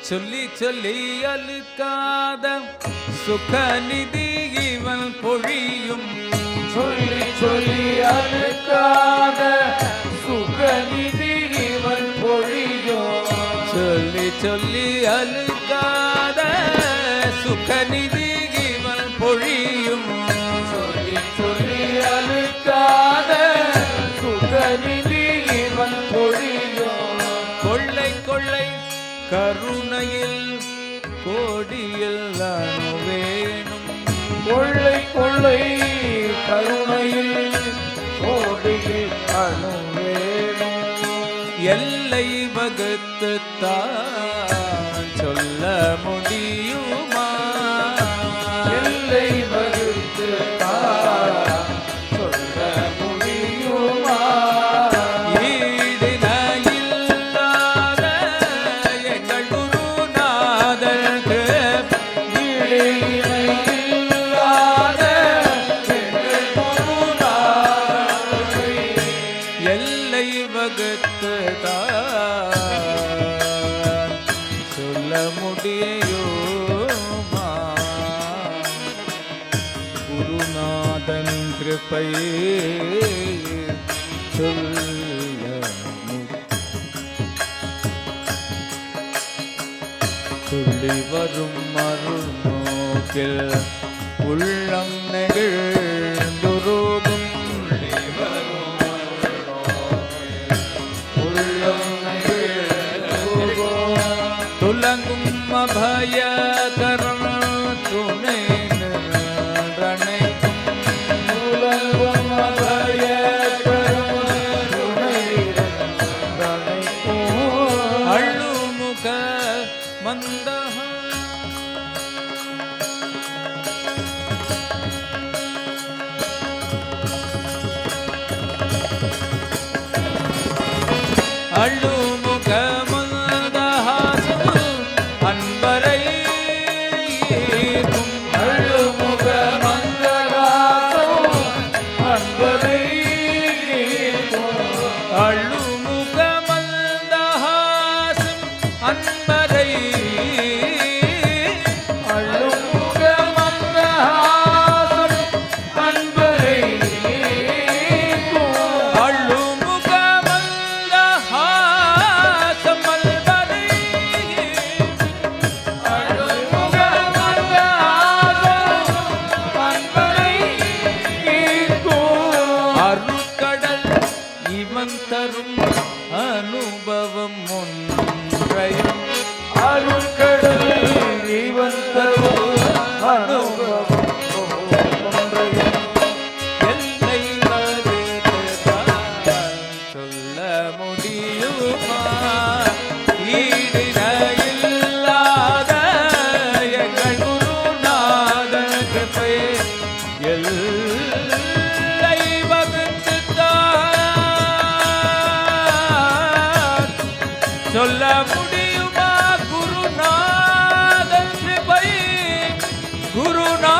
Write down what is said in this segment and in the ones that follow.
சொல்லி சொல்லி அழுக்காத சுகநிதி இவன் பொழியும் சொல்லி சொல்லி அழுக்காத சுகநிதி இவன் பொழியும் சொல்லி சொல்லி அழுக்காத சுகநிதி இவன் பொழியும் சொல்லி சொல்லி அழுக்காத சுகநிதி இவன் பொழியும் கொள்ளை கொள்ளை கருணையில் கோடியில் அணுவேணும் கொள்ளை கொள்ளை கருணையில் கோடியில் அணுவேணும் எல்லை வகுத்து தான் சொல்ல முடியுமா எல்லை வகுத்து தான் சொல்ல முடியுமா ஈடின இல்லாத எங்கள் குருநாதருக்கு ஈடிணை இல்லாத எங்கள் குருநாதரை எல்லை வகுத்து தான் சொல்ல முடியுமா குருநாதன் கிருபை சொல்ல சொல்லி வரும் அருள் நோக்கில் உள்ளம் நெகிழ்ந்துருகும் துலங்கும் அபயகரம் துணை நின்றணைக்கும் உலகம் அபயகரம் துணை நின்றணைக்கும் அள்ளுமுக மந்தஹ அள்ளுமுக மந்தஹாசம் அன்பரை ஈர்க்கும் அழுமுக மந்தகாசம் அன்பரை ஈர்க்கும் அள்ளுமுக மந்தஹாசம் அன்பரை அழுமுக மந்தகாசம் அன்பரை ஈர்க்கும் அள்ளுமுக மந்தஹாசம் அன்பரை அழுமுக மந்தகாசம் அன்பரை ஈர்க்கும் அருட்கடல் இவன் தரும் அனுபவம் ஒன்றையும் அருட்கடல் இவன் தரும் அனுபவம் ஒன்றையும் எல்லை வகுத்துதான் சொல்ல முடியுமா ஈடின இல்லாத எங்கள் குருநாதன் கிருபை எல்லை வகுத்துதான் சொல்ல முடியுமா குருநாதன் கிருபை குருநாதன்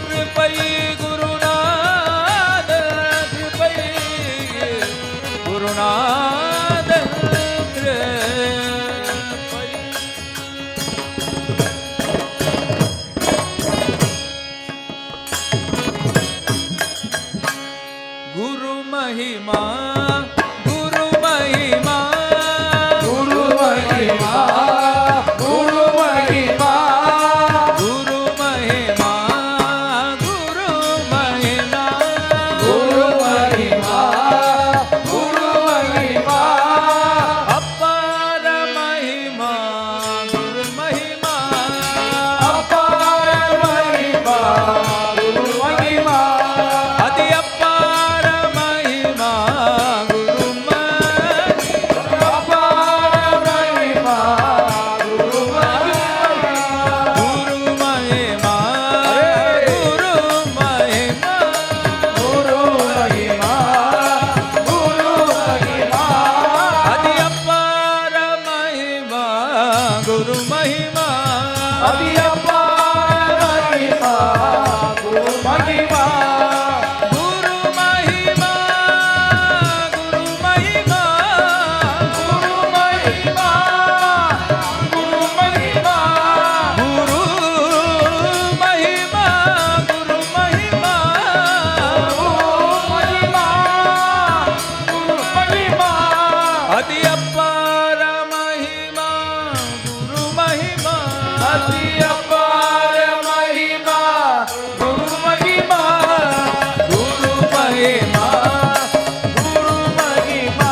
கிருபை குருநாதன் கிருபை குருநாதன் கிருபை குரு மகிமா குரு மகிமா அதி அப்பார மகிமா குரு மகிமா அதி அபார மகிமா குரு மகிமா குரு மகிமா குரு மகிமா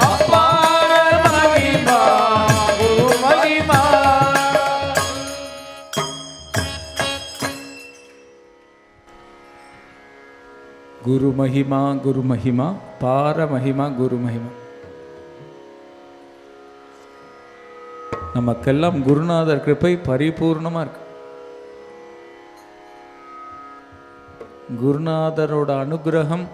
அபார மகிமா குரு மகிமா குரு மகிமா குரு மகிமா பார மகிமா குரு மகிமா. நமக்கெல்லாம் குருநாதர் கிருபை பரிபூர்ணமா இருக்கு. குருநாதரோட அனுகிரகம்,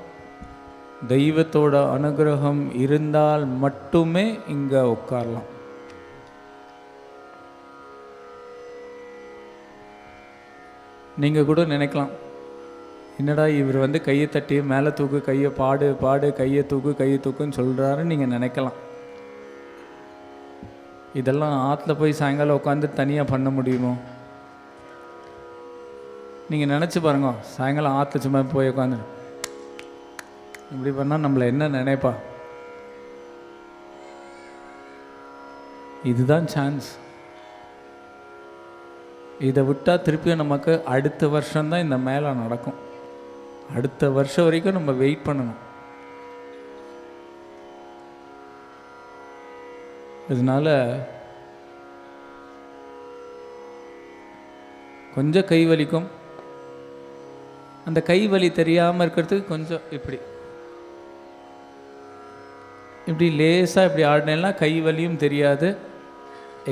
தெய்வத்தோட அனுகிரகம் இருந்தால் மட்டுமே இங்க உட்காரலாம். நீங்க கூட நினைக்கலாம், என்னடா இவர் வந்து கையை தட்டி மேலே தூக்கு, கையை பாடு பாடு, கையை தூக்கு கையை தூக்குன்னு சொல்கிறாருன்னு நீங்கள் நினைக்கலாம். இதெல்லாம் ஆற்றுல போய் சாயங்காலம் உட்காந்து தனியாக பண்ண முடியுமோ? நீங்கள் நினச்சி பாருங்க, சாயங்காலம் ஆற்றுல சும்மா போய் உட்காந்து இப்படி பண்ணால் நம்மளை என்ன நினைப்பா? இதுதான் சான்ஸ். இதை விட்டால் திருப்பியும் நமக்கு அடுத்த வருஷம்தான் இந்த மேலே நடக்கும். அடுத்த வருஷம் வரைக்கும் நம்ம வெயிட் பண்ணணும். அதனால கொஞ்சம் கை வலிக்கும். அந்த கை வலி தெரியாமல் இருக்கிறதுக்கு கொஞ்சம் இப்படி இப்படி லேசாக இப்படி ஆடினா கை வலியும் தெரியாது.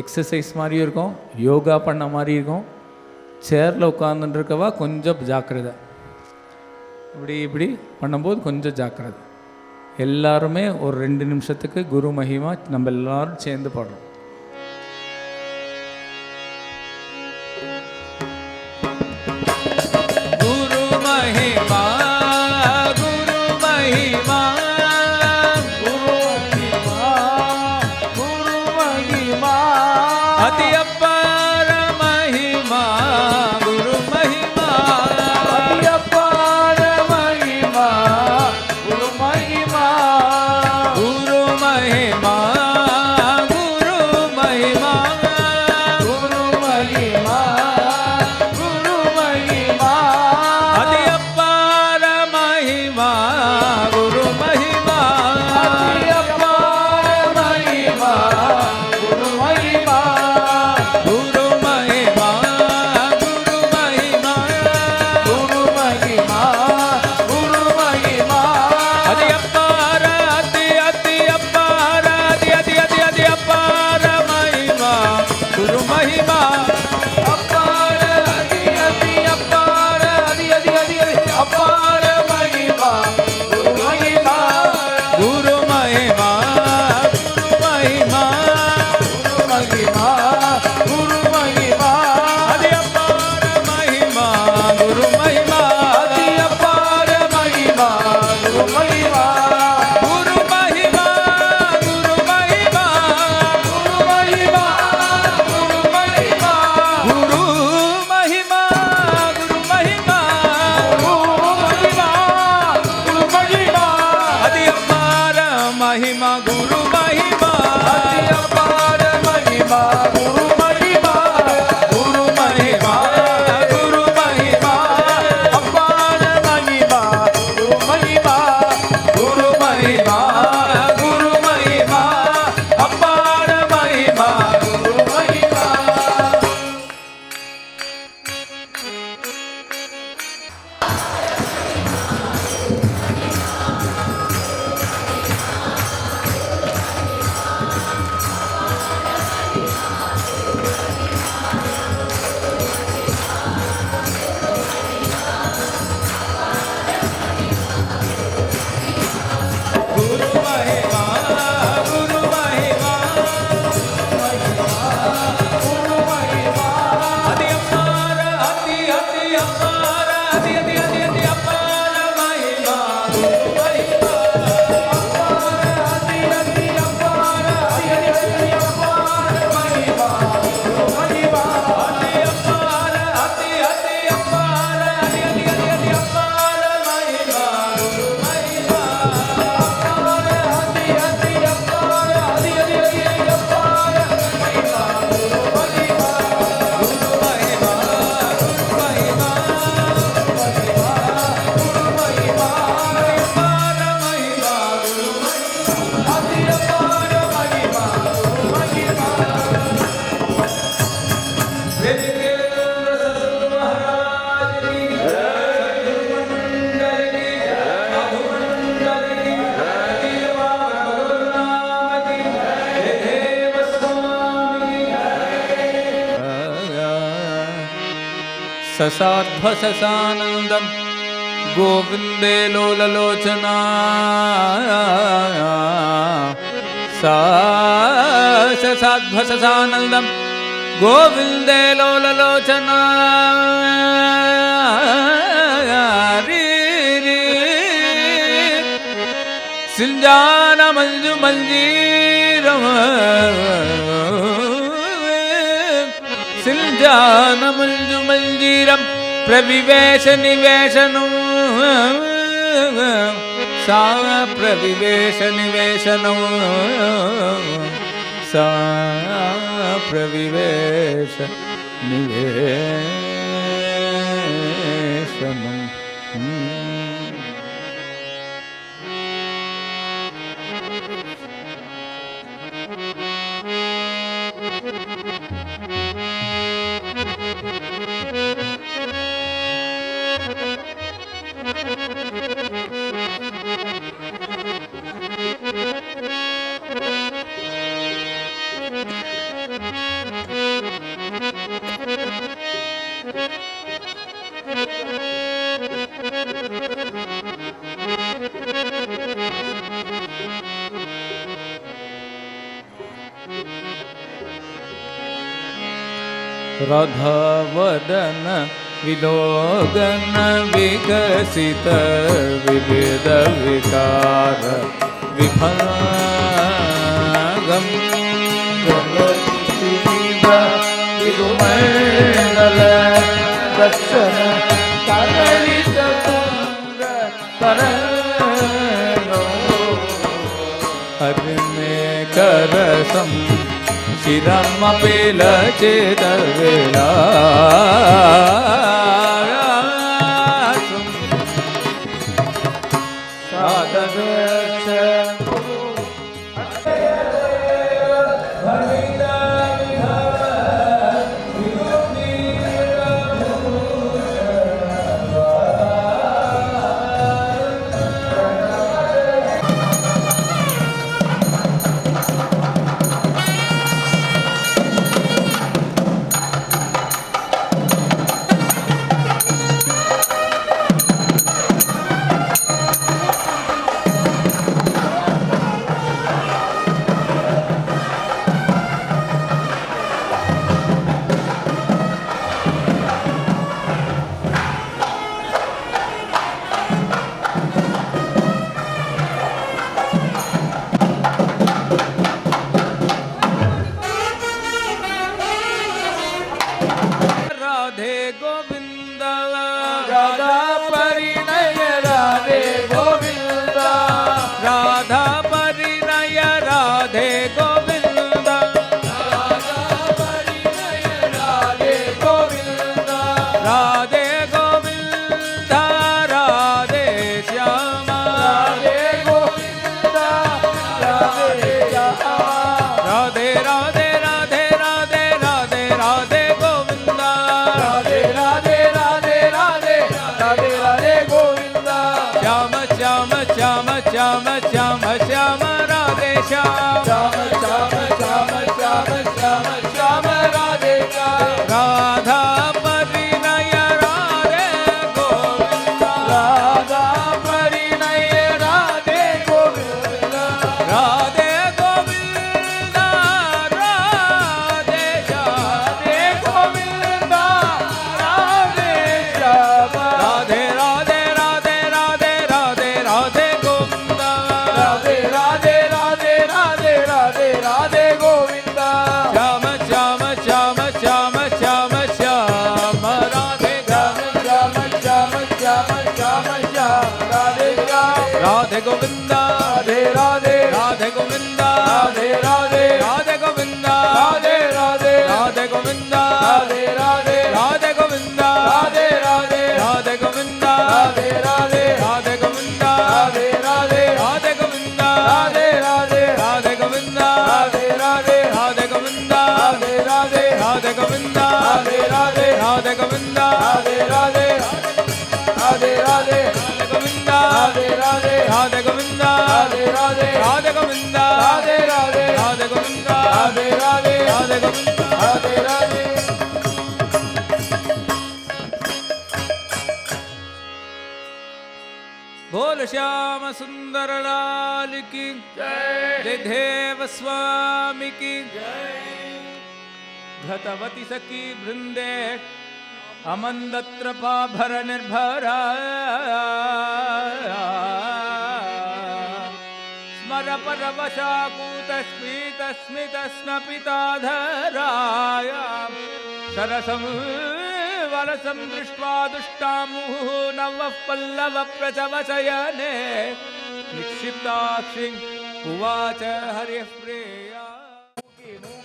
எக்ஸசைஸ் மாதிரியும் இருக்கும், யோகா பண்ண மாதிரி இருக்கும். சேரில் உட்காந்துட்டு இருக்கவா கொஞ்சம் ஜாக்கிரதை. இப்படி இப்படி பண்ணும்போது கொஞ்சம் ஜாக்கிரதை. எல்லாருமே ஒரு 2 நிமிஷத்துக்கு குரு மகிமா நம்ம எல்லாரும் சேர்ந்து பாடுறோம். குரு மகிமா குரு மகிமா குரு மகிமா குரு மகிமா அதி அப்பார மகிமா குரு மகிமா அதி அபார மகிமா குரு மகிமா குரு மகிமா குரு மகிமா குரு மகிமா குரு மகிமா அதி அப்பார மகிமா குரு மகிமா அதி அபார மகிமா குரு மகிமா குரு மகிமா குரு மகிமா குரு மகிமா குரு மகிமா அதி அப்பார அதி அதி அப்பார அதி அதி அதி அதி அப்பார மகிமா குரு மகிமா அபார அதி அதி அபார அதி அதி அதி அதி அபார மகிமா குரு மகிமா குரு மகிமா குரு மகிமா குரு மகிமா குரு மகிமா அதி அப்பார மகிமா குரு மகிமா அதி அபார மகிமா குரு மகிமா குரு மகிமா குரு மகிமா குரு மகிமா குரு மகிமா குரு மகிமா குரு மகிமா குரு மகிமா குரு மகிமா அதி அப்பார மகிமா குரு மகிமா அதி அபார மகிமா குரு மகிமா குரு மகிமா குரு மகிமா அபார மகிமா குரு மகிமா குரு மகிமா குரு மகிமா அப்பார மகிமா குரு மகிமா ससाध्वससानन्दं गोविन्दे लोललोचना ससाध्वससानन्दं गोविन्दे लोललोचना सिंजान मंजु मंजीरम सिंजान मंजु मंजीरम प्रविवेश निवेशनम सा प्रविवेश निवेशनम सा प्रविवेश निवेशनम राधावदन विलोगन विकसित विविध विकार विभागम विदुमंडल दर्शन करलित कुंड करणो हरिमे करसम शिरमपेल चेतवेला सादरक्ष श्याम सुंदर लाल की जय देव स्वामी की घतवती सखी वृंदे अमंदत्रपाभर निर्भरा स्मर परवशाकूत स्मित स्मित स्नपिताधराय सरसं वरसं दृष्ट्वा दुष्टामुः नवः पल्लव प्रचवशयने निक्षिप्ताक्षिं उवाच हरिः प्रिया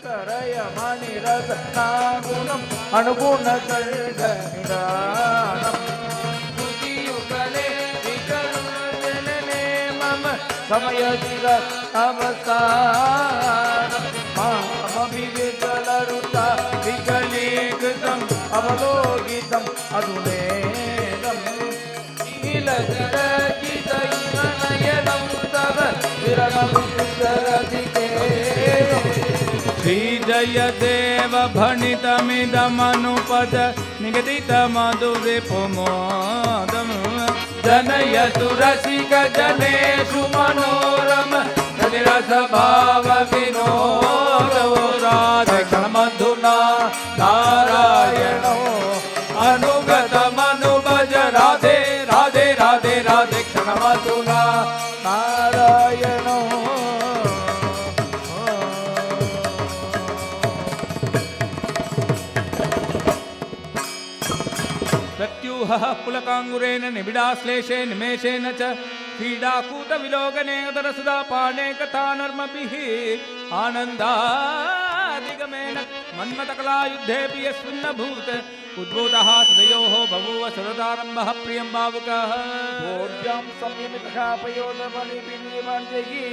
करय मणिरत्नागुणम् अनुगुणकल्पनिदानम् स्तुतियुगले विकरुणजनने मम समयचिर अवसानम् मामभिविकलरुता विकलीकृतम् अवलोकितम् अधुनेदम् नीलचिरचितैवनयनं तव विरमविरधिके श्री जय देव भणितमिदमनुपद निगदितमधुरिपुमोदं जनयतु रसिक जनेषु मनोरम रसभाव विनोदो राधमधुना नारायणो अनुगतमनुभज राधे राधे राधे राधे क्षणमधुना नारायणो प्रत्यूहः पुलकाङ्गुरेण निबिडाश्लेषे निमेषेन च क्रीडाकूटविलोकने तरसदा पाणे कथानर्मभिः आनन्दादिगमेन मन्मथकलायुद्धेऽपि यस्मिन्नभूत् उद्भूतः सदयोः बभूव सुरतारम्भः प्रियं भावुकः भोज्यां संयमितः पयोधबलिभिर्निवाञ्जयि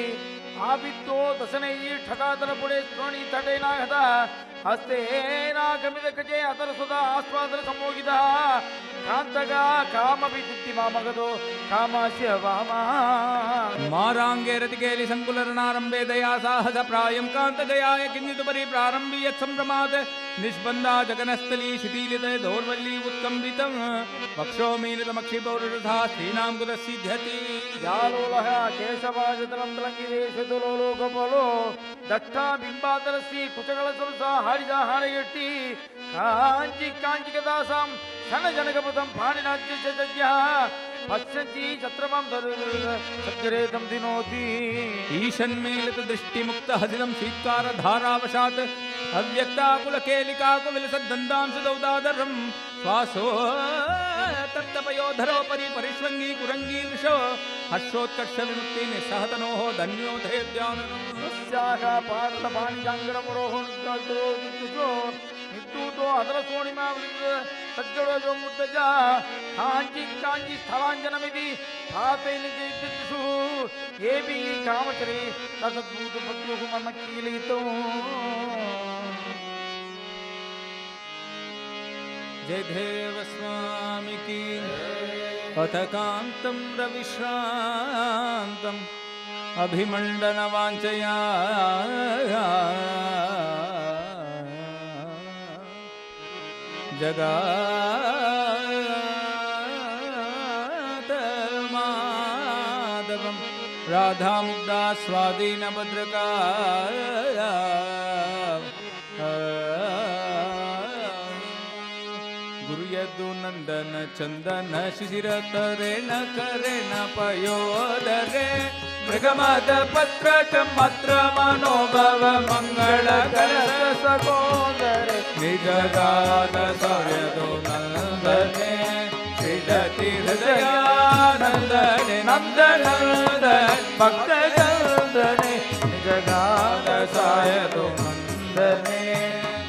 आवित्तो दशनैः ठकातरपुडे श्रोणि तटेनागतः हस्तेनागमिदकजे अतरसुदा आस्वादन सम्मोहितः कान्तगा कामभिदित्तिमामगतो कामास्य वामा माराङ्गे रतिकेलि सङ्कुलरणारम्भे दया साहस प्रायं कान्तगयाय किञ्चिदुपरि प्रारम्भि यत्सम्भ्रमात् निष्बन्धा जगनस्थली शिथिलित दौर्वल्ली उत्कम्बितं वक्षो मीलितमक्षिपौरुषधा स्त्रीणां कुतसिध्यति जालोलः केशवाजतरन्दलङ्गिदेशतुलोलोकपलो दट्टा बिम्बातरस्ति कुचकलसुरसा हारिजा हारयट्टि काञ्चि काञ्चिकदासां शनजनकपदं पाणिनाद्यजज्ञः पश्यन्ति छत्रपं सज्जरेदं दिनोति ईशन्मीलितदृष्टिमुक्तहसितं शीत्कारधारावशात् अव्यक्ताकुलकेलिकाकुविलसद्दन्दांशदौदादरं श्वासो तप्तपयोधरोपरि परिष्वङ्गी कुरङ्गी वृषो हर्षोत्कर्षविमुक्ति निस्सहतनोः धन्योधेद्याननम् तस्याः पादपाणिजाङ्गरमुरोः निद्दूतो अदरसोणिमा सज्जडो मुद्दजा काञ्चि काञ्चि स्थलाञ्जनमिति पापैनिषु एपि कामचरे तदद्भूतपद्युः मम कीलितो जय देव स्वामी की अथ कान्तं रविश्रान्तम् अभिमण्डनवाञ्छया जगात माधवं राधामुग्धा स्वाधीनभद्रका गुरुयदुनन्दन चन्दन शिशिरतरेण करेण पयोदरे मृगमद पत्र च मत्र मनोभव मङ्गलकर सकोदरे निजगाद सौर्यदो नन्दने क्रीडति हृदयानन्दने नन्दनन्दन भक्तनन्दने निजगाद सायदो नन्दने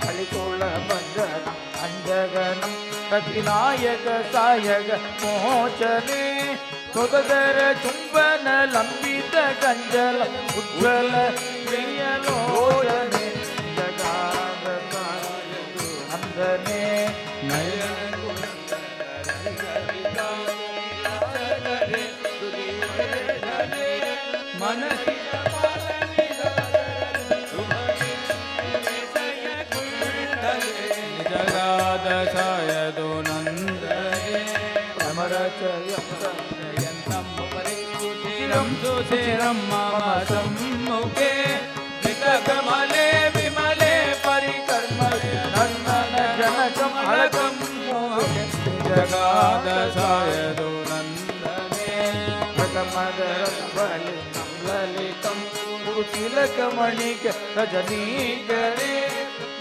कलिकोल भजन अंजगनं प्रतिनायक सायक मोचने सुगदर चुंबन लंबित कंजल उज्ज्वल प्रियलोचने जगाद अंदने मन जगादसायदो नन्दने अमरचयन्तं सुचिरं सुचिरं मम सम्मुखे जितकमले विमले परिकर्मणे नन्दन जनकं अलकं मोहे जगादसायदो नन्दने ललितं तिलकमणिक रजनीकरे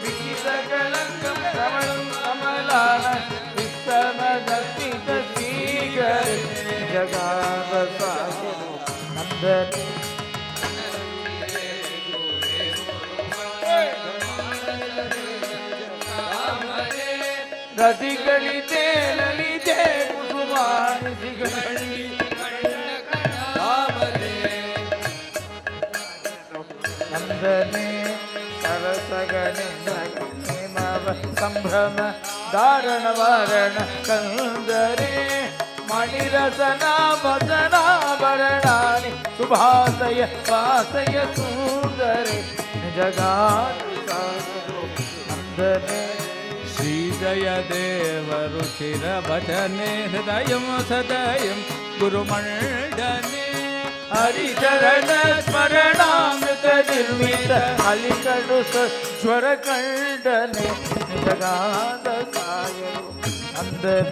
विकितकलङ्कं रमणं कमलान विस्तमदस्तितसीकरे जगादसायदो नन्दने रतिकलिते ललिते कुसुमानि सिगणि नंदने सरसगणे संभ्रम दारण वारण कंदरे मणिरसना वसना वरणानि सुभासय वासय सुंदरे जगात् नंदने श्रीजय देव रुचिर भजने हृदयं सदयं गुरुमण्डने हरिचरण स्मरणामृत निर्मित हलिकरुष स्वर कंडने जगादसायरो नंदन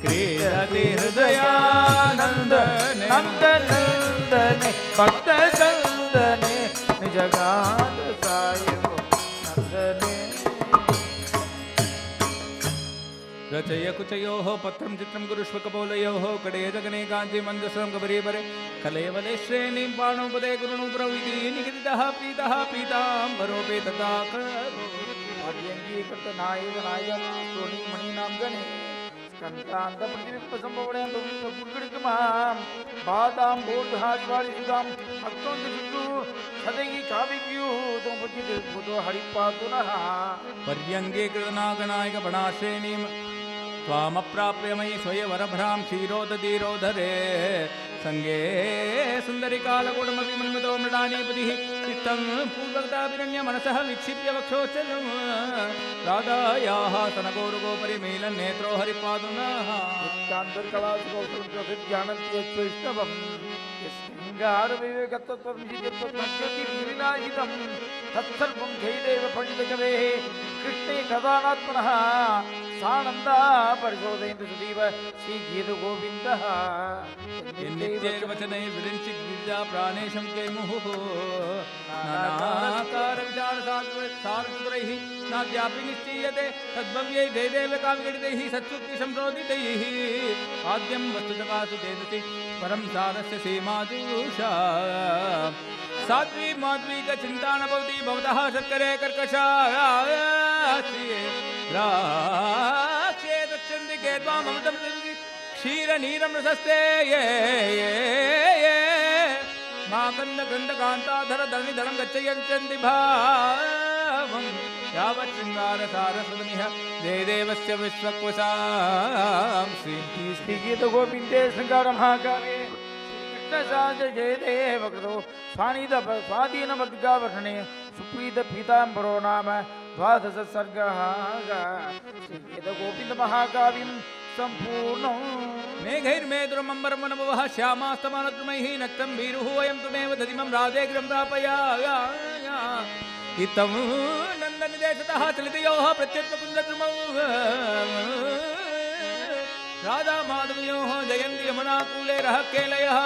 क्रीडति हृदयानंदने नंदनंदने भक्त कंदने जगादसायरो नंदने रचय कुचयोः पत्रं चित्रं गुरुष्व कपोलयोः कडे जगने कांची मंजसं कबरीबरे कलेवले श्रेणीं पाणोपदे गुरुणुप्रविधि निगदितः प्रीतः पीताम्बरोपे तथा करो अभ्यङ्गीकृत नायक नायक सोनी मणिनां गणे स्कन्दान्त प्रतिविप्पसंभवणे पुण्डिकमां बादां बोधाज्वालि सुदां भक्तों सिद्धु सदैहि काविक्यु तुम पतित बुधो हरिपातु नः पर्यङ्गीकृत नागनायक बणाश्रेणीं त्वामप्राप्य मयि स्वयवरभ्रां क्षीरोदधीरोधरे संगे सुंदरी कालकूटमपि मन्मतो मृडानीपतिः चित्तं पूर्वगताभिरण्य मनसः विक्षिप्य वक्षोच्चलं राधायाः सनगोरुगोपरि मीलन्नेत्रो हरिपादुनः ज्ञानत्यैष्णवम् शृङ्गारविवेकत्वं तत्सर्वं जयदेव पण्डितकवेः कृष्णे कदानात्मनः सानन्दा परिशोधयन्तु सुदीव श्रीगीतगोविन्दः नित्यैर्वचनैः विरिञ्चि गिरिजा प्राणेशं कैमुहुः नानाकारविचारसारसुत्रैः नाद्यापि निश्चीयते तद्भव्यै जयदेव काव्यगणितैः सत्सुक्तिसंशोधितैः आद्यं वस्तुतकासु चेतसि परं सारस्य सीमादूषा साध्वी माध्वी का चिंता न भवति भवतः शर्करे कर्कशास्त्रिये राक्षे दक्षन्ति केत्वां अमृतं ददति क्षीरनीरं रसस्ते ये माकन्द गन्धकान्ताधर धरणिधरं गच्छन्ति भावं यावत् शृङ्गारसारसदनिः जयदेवस्य विश्वक्वसां श्रीगीतगोविन्दे शृङ्गारमहाकाव्ये जयदेव कृतो स्वाधीनमद्गावर्षणे सुप्रीत पीताम्बरो नाम द्वादश सर्गः श्रीगीतगोविन्दमहाकाव्यं सम्पूर्णं मेघैर्मेदुरमम्बरमनभवः श्यामास्तमानद्रुमैः नक्तं भीरुः वयं त्वमेव दधिमं राधेग्रं प्रापया इत्थं नन्दनिदेशतः चलितयोः प्रत्यत्वकुन्दद्रुमौ राधा माधवयोः जयन्ति यमुनाकूले रः केलयः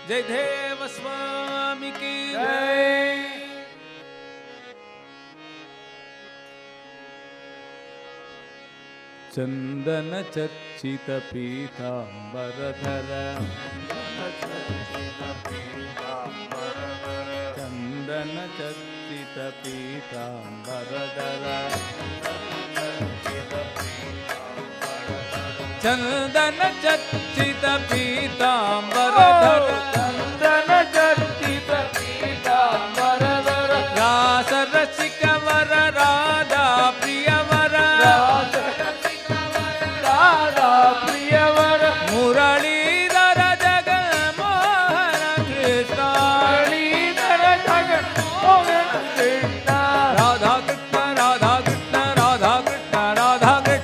जयदेव स्वामी की जय। चंदन चर्चित पीतांबरधर चंदन चर्चित पीतांबरधर चंदन चर्चित पीतांबरधर चंदन चर्चित पीतांबरधर रास रसिक वर राधा प्रिय वर राधा प्रिय वर मुरलीधर जगन मोहन कृष्ण मुरलीधर जगन मोहन कृष्ण राधा कृष्ण राधा कृष्ण राधा कृष्ण राधा कृष्ण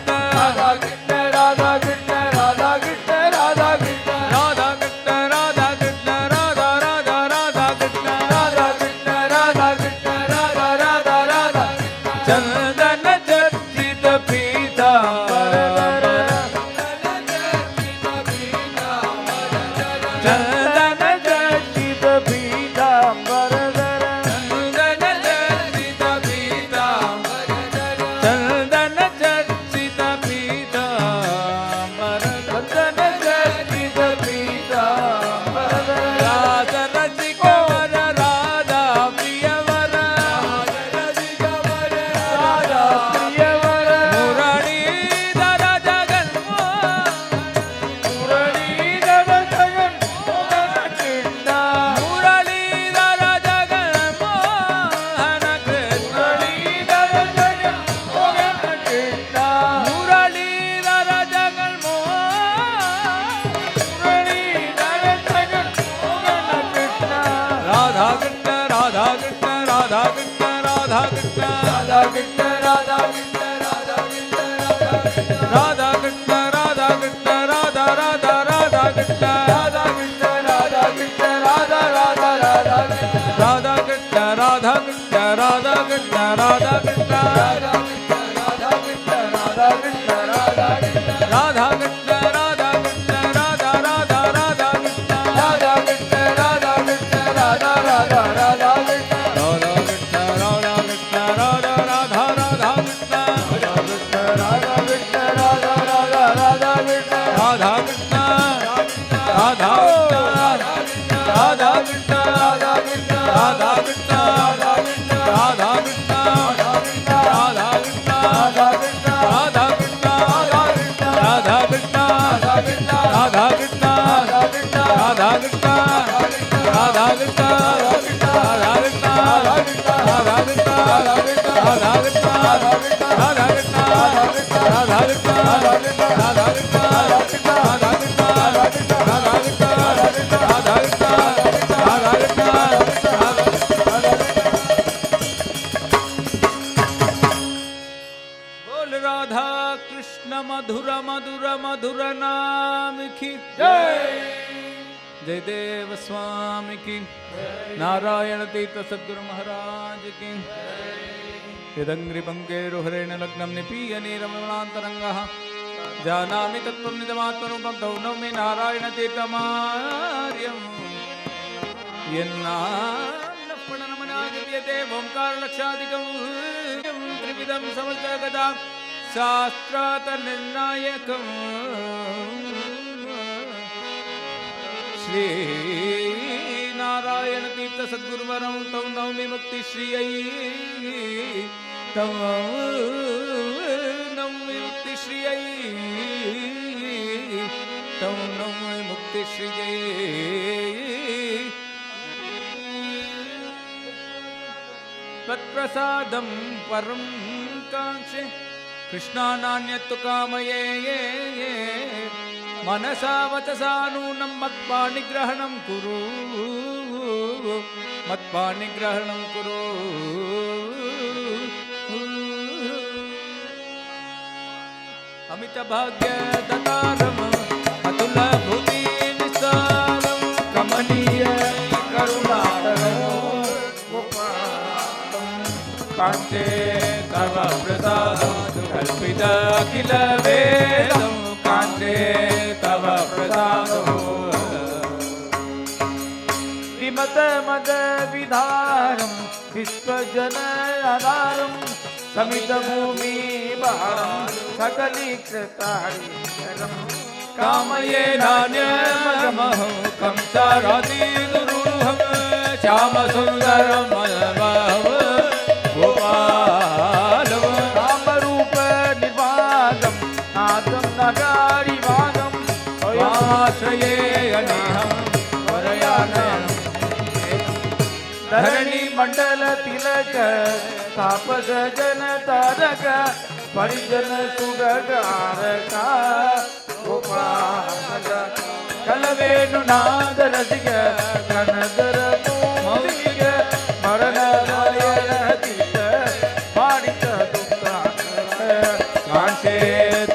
मधुर मधुर मधुर नाम की जय। जय देव स्वामी की, नारायण तीर्थ सद्गुरु महाराज की। यदंग्रि पंकेरुहरेण लग्नं निपीय नीरमणान्तरङ्गः जानामि तत्त्वं निजमात्मरूपं तौ नौमि नारायण तीर्थमार्यम्। यन्नालपणनमनादिव्यते ओंकारलक्षादिकं त्रिविधं समस्तगदां शास्त्रार्थनिर्णायकं श्री नारायण तीर्थ सद्गुरुवरं तौ नौमि मुक्तिश्रियै तौ नौमि मुक्तिश्रियै तौ नौमि मुक्तिश्रियै। तत्प्रसादं परं कांक्षे कृष्णानान्यत्तु कामये मनसा वचसा नूनं मत्पाणिग्रहणं कुरु मत्पाणिग्रहणं कुरु। अमितभाग्यदतारम् अतुलभुवि निस्सारं कमनीय करुणाकरं कान्ते तव प्रसादं कल्पित किल वेदं कान्ते तव प्रसादं विमत मद विधारं विश्वजनआधारं समित भूमि भारं सकलीकृतारिकरं कामये नान्यमहं कंसारादिदुरूहं श्यामसुन्दरं गोपालं नामरूप निर्वादं नादं नगारिवादं आश्रये अनेहं वरयानयनं धरणी मंडल तिलक तापस जन तारक परिजन सुगकारका गोपाल कलवेणुनाद रसिक कनदर मौलिक मरण कांसे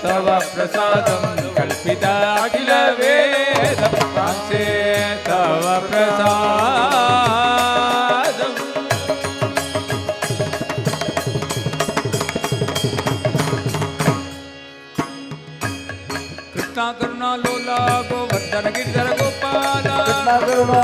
तव प्रसादं कल्पित अखिल वेदं कांसे तव प्रसादं। कृष्णा करुणा लोला गोवर्धन गिरिधर गोपाला कृष्णा करुणा